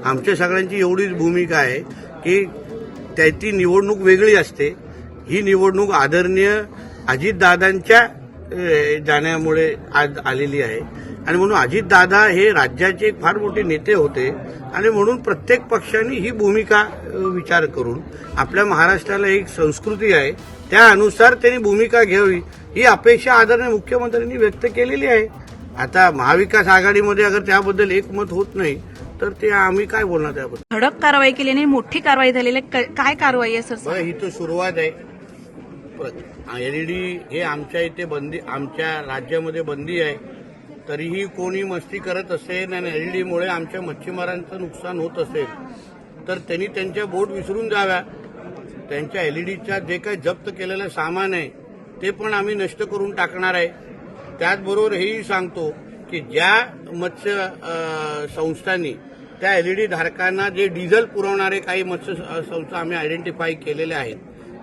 आमच्या सगळ्यांची एवढीच भूमिका आहे की ती निवडणूक वेगळी असते. ही निवडणूक आदरणीय अजितदादांच्या जाण्यामुळे आज आलेली आहे आणि म्हणून अजितदादा हे राज्याचे एक फार मोठे नेते होते आणि म्हणून प्रत्येक पक्षाने ही भूमिका विचार करून आपल्या महाराष्ट्राला एक संस्कृती आहे त्यानुसार त्यांनी भूमिका घ्यावी ही अपेक्षा आदरणीय मुख्यमंत्र्यांनी व्यक्त केलेली आहे. आता महाविकास आघाडीमध्ये अगर त्याबद्दल एकमत होत नाही तर ते आम्ही काय बोलणार त्याबद्दल. धडक कारवाई केली नाही, मोठी कारवाई झालेली आहे. काय कारवाई आहे सर? ही तर सुरुवात आहे. एलईडी हे आमच्या इथे बंदी, आमच्या राज्यामध्ये बंदी आहे, तरीही कोणी मस्ती करत असेल आणि एलईडीमुळे आमच्या मच्छीमारांचं नुकसान होत असेल तर त्यांनी त्यांच्या बोट विसरून जाव्या. त्यांच्या एलईडीच्या जे काही जप्त केलेलं सामान आहे ते पण आम्ही नष्ट करून टाकणार आहे. त्याचबरोबर हेही सांगतो की ज्या मत्स्य संस्थांनी त्या एलईडी धारकांना जे डिझेल पुरवणारे काही मत्स्य संस्था आम्ही आयडेंटिफाय केलेल्या आहेत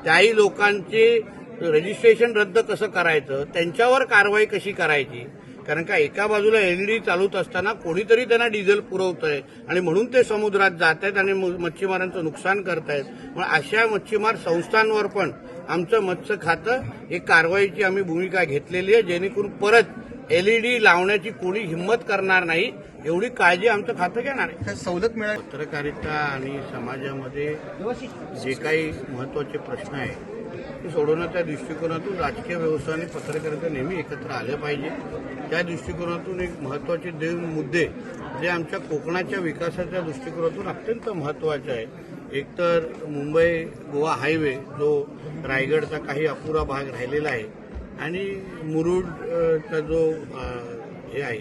त्याही लोकांचे रजिस्ट्रेशन रद्द कसं करायचं, त्यांच्यावर कारवाई कशी करायची. कारण का एका बाजूला एलईडी चालूत असताना कोणीतरी त्यांना डिझेल पुरवत आहे आणि म्हणून ते समुद्रात जात आहेत आणि मच्छीमारांचं नुकसान करतायत. मग अशा मच्छीमार संस्थांवर पण आमचं मत्स्य खातं एक कारवाईची आम्ही भूमिका घेतलेली आहे जेणेकरून परत एलईडी लावण्याची कोणी हिंमत करणार नाही एवढी काळजी आमचं खातं घेणार आहे. सवलत मिळाली. पत्रकारिता आणि समाजामध्ये जे काही महत्वाचे प्रश्न आहेत ते सोडवण्याच्या दृष्टिकोनातून राजकीय व्यवस्था आणि पत्रकारिता नेहमी एकत्र आल्या पाहिजे. त्या दृष्टिकोनातून एक महत्वाचे 2 मुद्दे जे आमच्या कोकणाच्या विकासाच्या दृष्टिकोनातून अत्यंत महत्वाचे आहे. एक तर मुंबई गोवा हायवे जो रायगडचा काही अपुरा भाग राहिलेला आहे आणि मुरुडचा जो हे आहे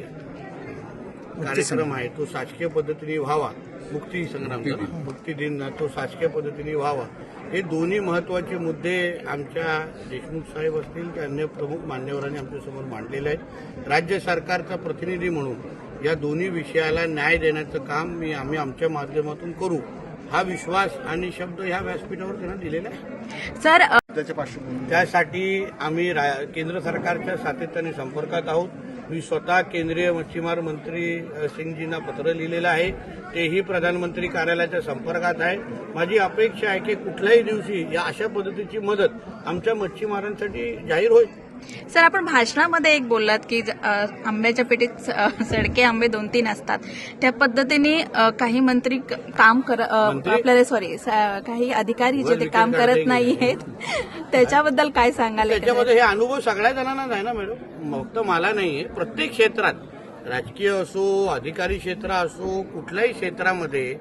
कार्यक्रम आहे तो शासकीय पद्धतीने व्हावा. मुक्ती संग्रामचा मुक्ती दिन तो शासकीय पद्धतीने व्हावा. हे दोन्ही महत्वाचे मुद्दे आमच्या देशमुख साहेब असतील की अन्य प्रमुख मान्यवरांनी आमच्यासमोर मांडलेले आहेत. राज्य सरकारचा प्रतिनिधी म्हणून या दोन्ही विषयाला न्याय देण्याचं काम आम्ही आमच्या माध्यमातून करू हा विश्वास आणि शब्द ह्या व्यासपीठावर त्यांना दिलेला आहे. सर त्यासाठी आम्ही केंद्र सरकारच्या सातत्याने संपर्कात आहोत. मी स्वतः केंद्रीय मच्छीमार मंत्री सिंगजींना पत्र लिहिलेलं आहे. तेही प्रधानमंत्री कार्यालयाच्या संपर्कात आहे. माझी अपेक्षा आहे की कुठल्याही दिवशी या अशा पद्धतीची मदत आमच्या मच्छीमारांसाठी जाहीर होईल. सर, आपण भाषणामध्ये एक बोललात की आंब्याच्या पेटीत सडके आंबे 2-3 असतात. त्या पद्धतीने काही मंत्री काम काही अधिकारी जे ते काम करत नाहीयेत त्याच्याबद्दल काय सांगाल? त्याच्यामध्ये हे अनुभव सगळ्या जणांनाच आहे ना मॅडम, फक्त मला नाहीये. प्रत्येक क्षेत्रात राजकीय असो अधिकारी क्षेत्र असो कुठल्याही क्षेत्रामध्ये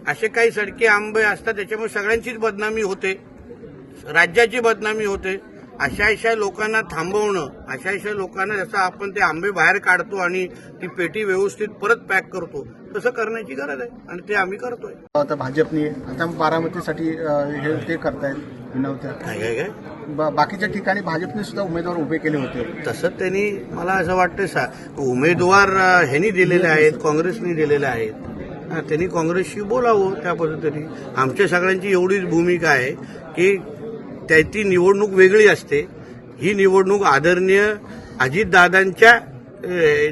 असे काही सडके आंबे असतात त्याच्यामुळे सगळ्यांचीच बदनामी होते, राज्याची बदनामी होते. अशा लोकांना थांबवणं, अशा लोकांना जसं आपण ते आंबे बाहेर काढतो आणि ती पेटी व्यवस्थित परत पॅक करतो तसं करण्याची गरज आहे आणि ते आम्ही करतोय. आता भाजपने आता बारामतीसाठी हे ते करतायत विनवत्या काय बाकीच्या ठिकाणी भाजपने सुद्धा उमेदवार उभे केले होते. तसं त्यांनी मला असं वाटतं उमेदवार ह्यांनी दिलेले आहेत, काँग्रेसनी दिलेले आहेत. त्यांनी काँग्रेसशी बोलावं त्या पद्धतीने. आमच्या सगळ्यांची एवढीच भूमिका आहे की ती निवडणूक वेगळी असते. ही निवडणूक आदरणीय अजितदादांच्या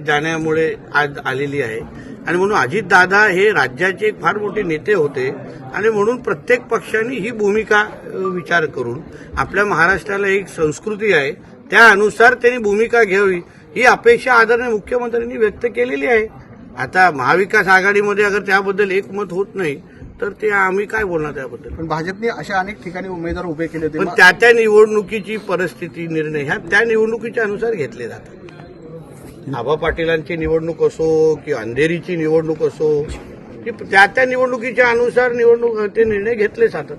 जाण्यामुळे आज आलेली आहे आणि म्हणून अजितदादा हे राज्याचे एक फार मोठे नेते होते आणि म्हणून प्रत्येक पक्षाने ही भूमिका विचार करून आपल्या महाराष्ट्राला एक संस्कृती आहे त्यानुसार त्यांनी भूमिका घ्यावी ही अपेक्षा आदरणीय मुख्यमंत्र्यांनी व्यक्त केलेली आहे. आता महाविकास आघाडीमध्ये अगर त्याबद्दल एकमत होत नाही तर ते आम्ही काय बोलणार त्याबद्दल. पण भाजपने अशा अनेक ठिकाणी उमेदवार उभे केले होते. पण त्या निवडणुकीची परिस्थिती निर्णय ह्या त्या निवडणुकीच्या अनुसार घेतले जातात. आबा पाटीलांची निवडणूक असो की अंधेरीची निवडणूक असो की त्या निवडणुकीच्या अनुसार ते निर्णय घेतले जातात.